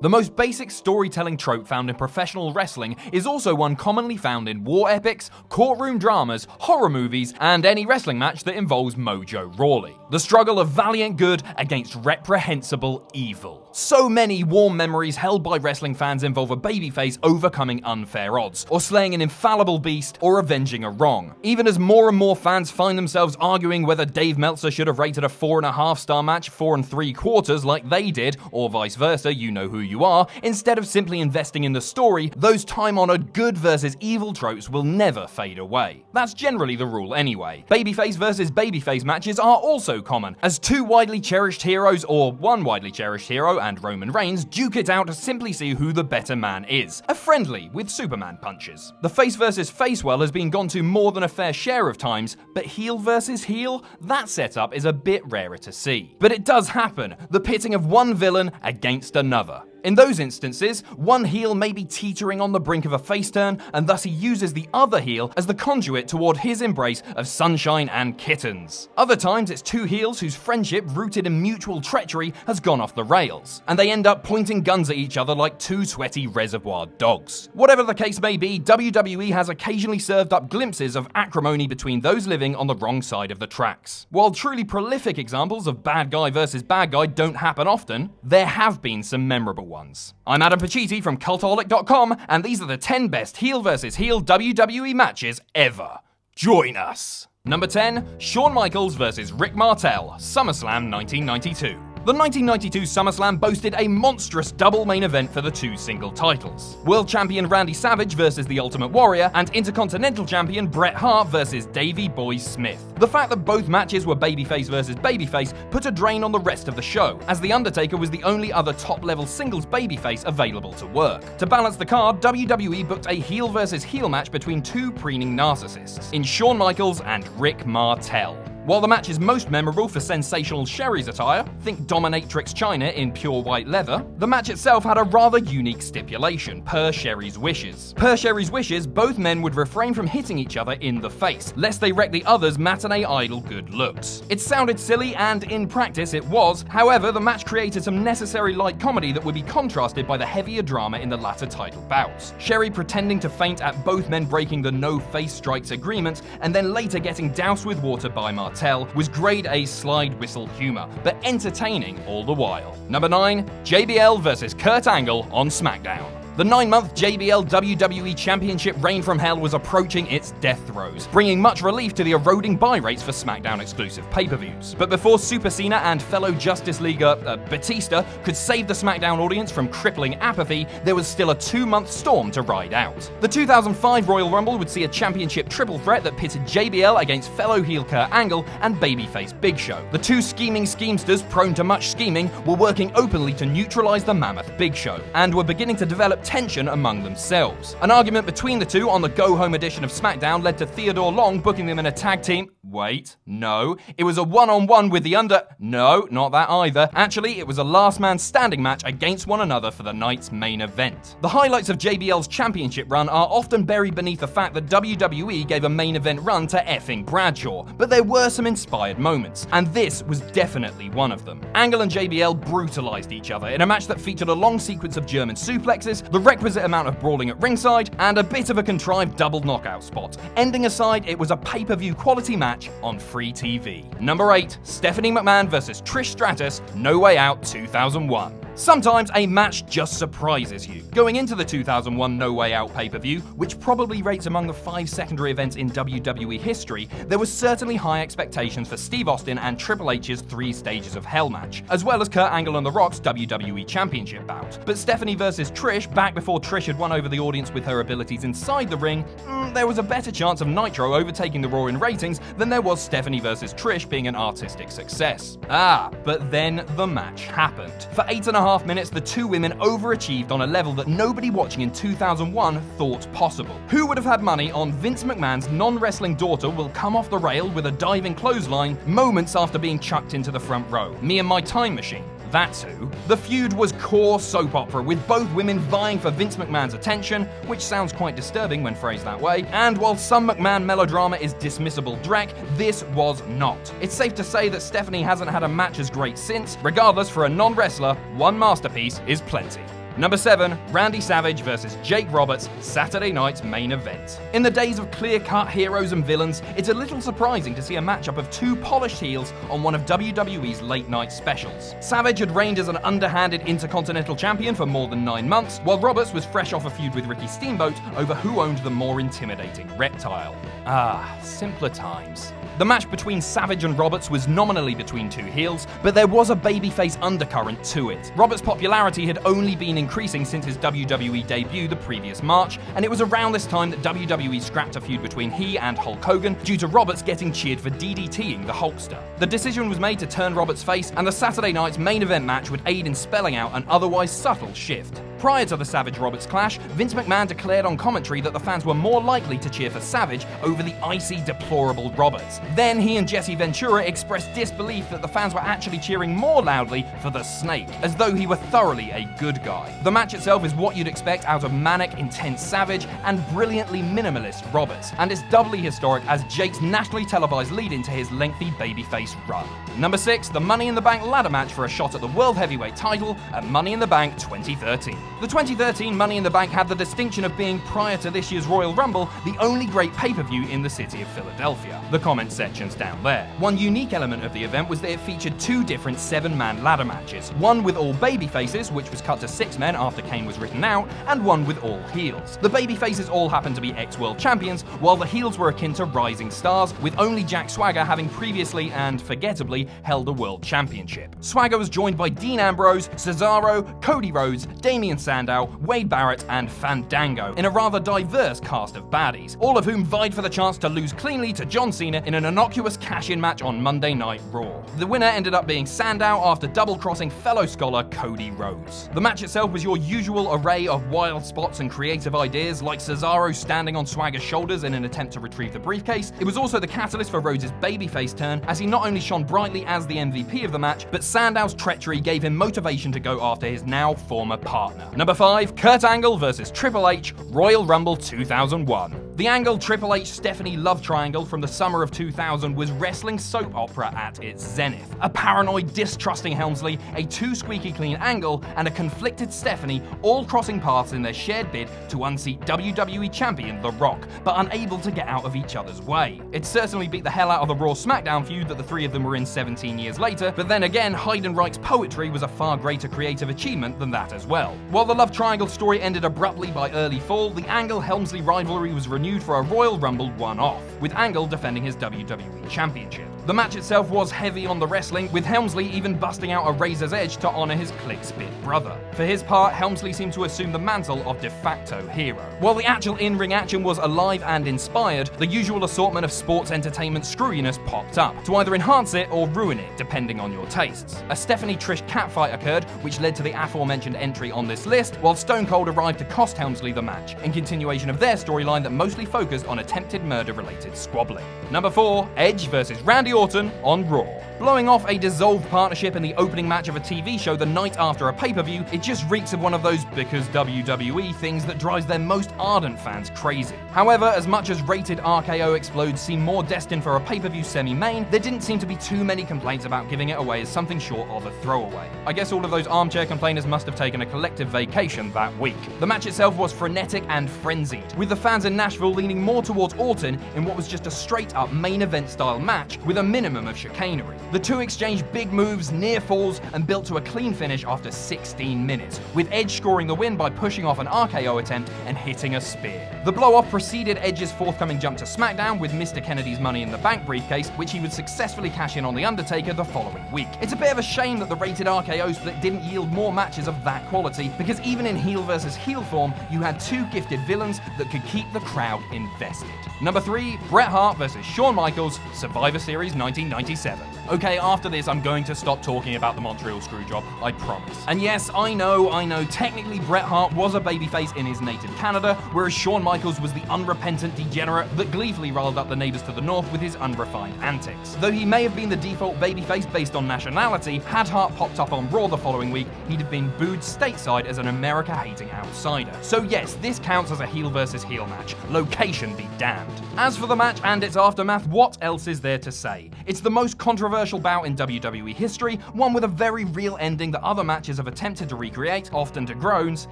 The most basic storytelling trope found in professional wrestling is also one commonly found in war epics, courtroom dramas, horror movies, and any wrestling match that involves Mojo Rawley. The struggle of valiant good against reprehensible evil. So many warm memories held by wrestling fans involve a babyface overcoming unfair odds, or slaying an infallible beast, or avenging a wrong. Even as more and more fans find themselves arguing whether Dave Meltzer should have rated a 4.5-star match 4 3/4 like they did, or vice versa, you know who you are, instead of simply investing in the story, those time-honored good versus evil tropes will never fade away. That's generally the rule anyway. Babyface versus babyface matches are also common, as two widely cherished heroes, or one widely cherished hero and Roman Reigns, duke it out to simply see who the better man is. A friendly with Superman punches. The face versus face well has been gone to more than a fair share of times, but heel versus heel? That setup is a bit rarer to see. But it does happen, the pitting of one villain against another. In those instances, one heel may be teetering on the brink of a face turn, and thus he uses the other heel as the conduit toward his embrace of sunshine and kittens. Other times it's two heels whose friendship, rooted in mutual treachery, has gone off the rails, and they end up pointing guns at each other like two sweaty reservoir dogs. Whatever the case may be, WWE has occasionally served up glimpses of acrimony between those living on the wrong side of the tracks. While truly prolific examples of bad guy versus bad guy don't happen often, there have been some memorable ones. I'm Adam Pacitti from Cultaholic.com, and these are the 10 best heel versus heel WWE matches ever. Join us! Number 10, Shawn Michaels versus Rick Martel, SummerSlam 1992. The 1992 SummerSlam boasted a monstrous double main event for the two single titles. World Champion Randy Savage versus The Ultimate Warrior, and Intercontinental Champion Bret Hart versus Davey Boy Smith. The fact that both matches were babyface versus babyface put a drain on the rest of the show, as The Undertaker was the only other top-level singles babyface available to work. To balance the card, WWE booked a heel versus heel match between two preening narcissists, in Shawn Michaels and Rick Martel. While the match is most memorable for sensational Sherry's attire, think Dominatrix Chyna in pure white leather, the match itself had a rather unique stipulation, per Sherry's wishes. Per Sherry's wishes, both men would refrain from hitting each other in the face, lest they wreck the other's matinee idol good looks. It sounded silly, and in practice it was. However, the match created some necessary light comedy that would be contrasted by the heavier drama in the latter title bouts. Sherry pretending to faint at both men breaking the no face strikes agreement, and then later getting doused with water by Martel, was grade A slide whistle humor, but entertaining all the while. Number 9, JBL versus Kurt Angle on SmackDown. The 9-month JBL WWE Championship reign from hell was approaching its death throes, bringing much relief to the eroding buy rates for SmackDown exclusive pay-per-views. But before Super Cena and fellow Justice Leaguer Batista could save the SmackDown audience from crippling apathy, there was still a 2-month storm to ride out. The 2005 Royal Rumble would see a championship triple threat that pitted JBL against fellow heel Kurt Angle and babyface Big Show. The two scheming schemesters prone to much scheming were working openly to neutralize the mammoth Big Show, and were beginning to develop tension among themselves. An argument between the two on the go-home edition of SmackDown led to Theodore Long booking them in a tag team. Wait, no. It was a one-on-one with the No, not that either. Actually, it was a last man standing match against one another for the night's main event. The highlights of JBL's championship run are often buried beneath the fact that WWE gave a main event run to effing Bradshaw, but there were some inspired moments, and this was definitely one of them. Angle and JBL brutalized each other in a match that featured a long sequence of German suplexes, the requisite amount of brawling at ringside, and a bit of a contrived double knockout spot. Ending aside, it was a pay-per-view quality match on free TV. Number 8, Stephanie McMahon versus Trish Stratus, No Way Out 2001. Sometimes a match just surprises you. Going into the 2001 No Way Out pay-per-view, which probably rates among the 5 secondary events in WWE history, there was certainly high expectations for Steve Austin and Triple H's 3 Stages of Hell match, as well as Kurt Angle and The Rock's WWE Championship bout. But Stephanie versus Trish, back before Trish had won over the audience with her abilities inside the ring, there was a better chance of Nitro overtaking the Raw in ratings than there was Stephanie versus Trish being an artistic success. But then the match happened. For 8.5 minutes, the two women overachieved on a level that nobody watching in 2001 thought possible. Who would have had money on Vince McMahon's non-wrestling daughter will come off the rail with a diving clothesline moments after being chucked into the front row? Me and my time machine. That's who. The feud was core soap opera, with both women vying for Vince McMahon's attention, which sounds quite disturbing when phrased that way, and while some McMahon melodrama is dismissible dreck, this was not. It's safe to say that Stephanie hasn't had a match as great since. Regardless, for a non-wrestler, one masterpiece is plenty. Number 7, Randy Savage vs. Jake Roberts, Saturday night's main event. In the days of clear-cut heroes and villains, it's a little surprising to see a matchup of two polished heels on one of WWE's late-night specials. Savage had reigned as an underhanded Intercontinental Champion for more than 9 months, while Roberts was fresh off a feud with Ricky Steamboat over who owned the more intimidating reptile. Ah, simpler times. The match between Savage and Roberts was nominally between two heels, but there was a babyface undercurrent to it. Roberts' popularity had only been increasing since his WWE debut the previous March, and it was around this time that WWE scrapped a feud between he and Hulk Hogan due to Roberts getting cheered for DDTing the Hulkster. The decision was made to turn Roberts face, and the Saturday night's main event match would aid in spelling out an otherwise subtle shift. Prior to the Savage-Roberts clash, Vince McMahon declared on commentary that the fans were more likely to cheer for Savage over the icy, deplorable Roberts. Then he and Jesse Ventura expressed disbelief that the fans were actually cheering more loudly for the Snake, as though he were thoroughly a good guy. The match itself is what you'd expect out of manic, intense Savage and brilliantly minimalist Roberts, and it's doubly historic as Jake's nationally televised lead-in to his lengthy babyface run. Number 6, the Money in the Bank ladder match for a shot at the World Heavyweight title at Money in the Bank 2013. The 2013 Money in the Bank had the distinction of being, prior to this year's Royal Rumble, the only great pay-per-view in the city of Philadelphia. The comment section's down there. One unique element of the event was that it featured two different 7-man ladder matches. One with all babyfaces, which was cut to 6 men after Kane was written out, and one with all heels. The babyfaces all happened to be ex-world champions, while the heels were akin to rising stars, with only Jack Swagger having previously, and forgettably, held a world championship. Swagger was joined by Dean Ambrose, Cesaro, Cody Rhodes, Damian Sandow, Wade Barrett, and Fandango, in a rather diverse cast of baddies, all of whom vied for the chance to lose cleanly to John Cena in an innocuous cash-in match on Monday Night Raw. The winner ended up being Sandow after double-crossing fellow scholar Cody Rhodes. The match itself was your usual array of wild spots and creative ideas, like Cesaro standing on Swagger's shoulders in an attempt to retrieve the briefcase. It was also the catalyst for Rhodes' babyface turn, as he not only shone brightly as the MVP of the match, but Sandow's treachery gave him motivation to go after his now former partner. Number 5, Kurt Angle vs. Triple H, Royal Rumble 2001. The Angle Triple H Stephanie love triangle from the summer of 2000 was wrestling soap opera at its zenith. A paranoid, distrusting Helmsley, a too squeaky clean Angle, and a conflicted Stephanie all crossing paths in their shared bid to unseat WWE Champion The Rock, but unable to get out of each other's way. It certainly beat the hell out of the Raw SmackDown feud that the three of them were in 17 years later, but then again, Heidenreich's poetry was a far greater creative achievement than that as well. While the love triangle story ended abruptly by early fall, the Angle-Helmsley rivalry was renewed for a Royal Rumble one-off, with Angle defending his WWE Championship. The match itself was heavy on the wrestling, with Helmsley even busting out a razor's edge to honor his click-spit brother. For his part, Helmsley seemed to assume the mantle of de facto hero. While the actual in-ring action was alive and inspired, the usual assortment of sports entertainment screwiness popped up, to either enhance it or ruin it, depending on your tastes. A Stephanie-Trish catfight occurred, which led to the aforementioned entry on this list, while Stone Cold arrived to cost Helmsley the match, in continuation of their storyline that mostly focused on attempted murder-related squabbling. Number 4, Edge vs. Randy Orton on Raw. Blowing off a dissolved partnership in the opening match of a TV show the night after a pay-per-view, it just reeks of one of those because WWE things that drives their most ardent fans crazy. However, as much as rated RKO explodes seem more destined for a pay-per-view semi-main, there didn't seem to be too many complaints about giving it away as something short of a throwaway. I guess all of those armchair complainers must have taken a collective vacation that week. The match itself was frenetic and frenzied, with the fans in Nashville leaning more towards Orton in what was just a straight-up main event style match with a minimum of chicanery. The two exchanged big moves, near falls, and built to a clean finish after 16 minutes, with Edge scoring the win by pushing off an RKO attempt and hitting a spear. The blow-off preceded Edge's forthcoming jump to SmackDown with Mr. Kennedy's Money in the Bank briefcase, which he would successfully cash in on The Undertaker the following week. It's a bit of a shame that the rated RKO split didn't yield more matches of that quality, because even in heel versus heel form, you had two gifted villains that could keep the crowd invested. Number 3, Bret Hart vs. Shawn Michaels, Survivor Series 1997. Okay, after this, I'm going to stop talking about the Montreal Screwjob, I promise. And yes, I know, technically Bret Hart was a babyface in his native Canada, whereas Shawn Michaels was the unrepentant degenerate that gleefully riled up the neighbors to the north with his unrefined antics. Though he may have been the default babyface based on nationality, had Hart popped up on Raw the following week, he'd have been booed stateside as an America-hating outsider. So yes, this counts as a heel versus heel match. Location be damned. As for the match and its aftermath, what else is there to say? It's the most controversial controversial bout in WWE history, one with a very real ending that other matches have attempted to recreate, often to groans.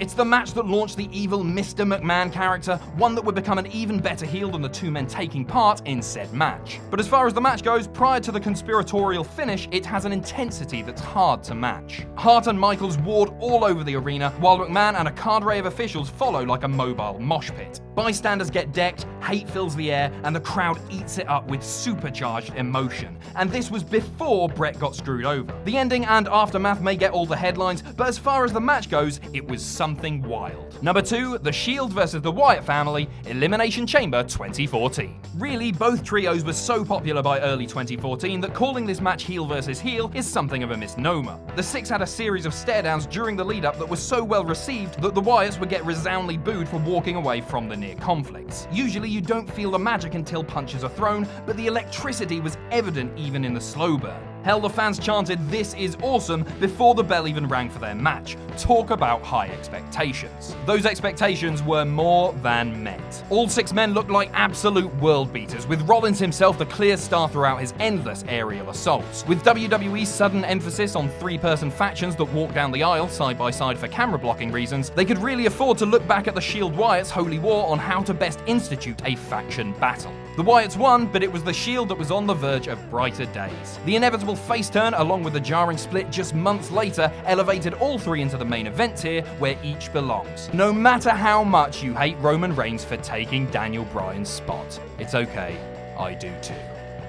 It's the match that launched the evil Mr. McMahon character, one that would become an even better heel than the two men taking part in said match. But as far as the match goes, prior to the conspiratorial finish, it has an intensity that's hard to match. Hart and Michaels ward all over the arena, while McMahon and a cadre of officials follow like a mobile mosh pit. Bystanders get decked, hate fills the air, and the crowd eats it up with supercharged emotion. And this was before Bret got screwed over. The ending and aftermath may get all the headlines, but as far as the match goes, it was something wild. Number 2, The Shield versus the Wyatt family, Elimination Chamber 2014. Really, both trios were so popular by early 2014 that calling this match heel versus heel is something of a misnomer. The Six had a series of stare-downs during the lead-up that was so well received that the Wyatts would get resoundingly booed for walking away from the near conflicts. Usually you don't feel the magic until punches are thrown, but the electricity was evident even in the slow burn. Hell, the fans chanted "This is awesome" before the bell even rang for their match. Talk about high expectations. Those expectations were more than met. All 6 men looked like absolute world beaters, with Rollins himself the clear star throughout his endless aerial assaults. With WWE's sudden emphasis on 3-person factions that walk down the aisle side by side for camera blocking reasons, they could really afford to look back at the Shield Wyatts' holy war on how to best institute a faction battle. The Wyatts won, but it was the Shield that was on the verge of brighter days. The inevitable face turn, along with the jarring split just months later, elevated all 3 into the main event tier, where each belongs. No matter how much you hate Roman Reigns for taking Daniel Bryan's spot. It's okay, I do too.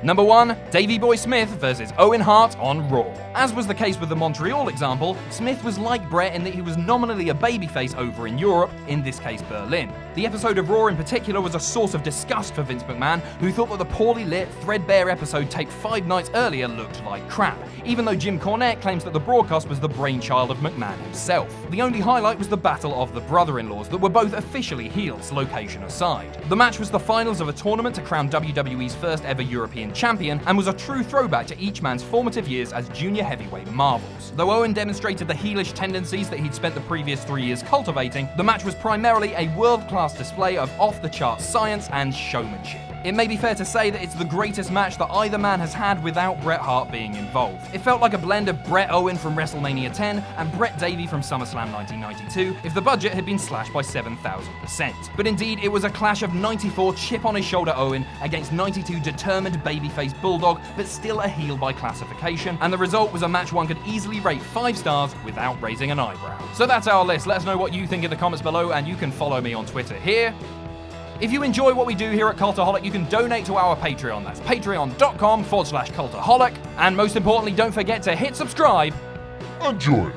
Number 1, Davey Boy Smith versus Owen Hart on Raw. As was the case with the Montreal example, Smith was like Bret in that he was nominally a babyface over in Europe, in this case Berlin. The episode of Raw in particular was a source of disgust for Vince McMahon, who thought that the poorly lit, threadbare episode taped 5 nights earlier looked like crap, even though Jim Cornette claims that the broadcast was the brainchild of McMahon himself. The only highlight was the battle of the brother-in-laws that were both officially heels, location aside. The match was the finals of a tournament to crown WWE's first ever European champion, and was a true throwback to each man's formative years as junior heavyweight marvels. Though Owen demonstrated the heelish tendencies that he'd spent the previous 3 years cultivating, the match was primarily a world-class display of off-the-charts science and showmanship. It may be fair to say that it's the greatest match that either man has had without Bret Hart being involved. It felt like a blend of Bret Owen from WrestleMania 10 and Bret Davey from SummerSlam 1992 if the budget had been slashed by 7,000%. But indeed, it was a clash of 94 chip-on-his-shoulder Owen against 92 determined babyface Bulldog, but still a heel by classification, and the result was a match one could easily rate 5 stars without raising an eyebrow. So that's our list. Let us know what you think in the comments below, and you can follow me on Twitter here. If you enjoy what we do here at Cultaholic, you can donate to our Patreon. That's patreon.com/Cultaholic. And most importantly, don't forget to hit subscribe. Enjoy.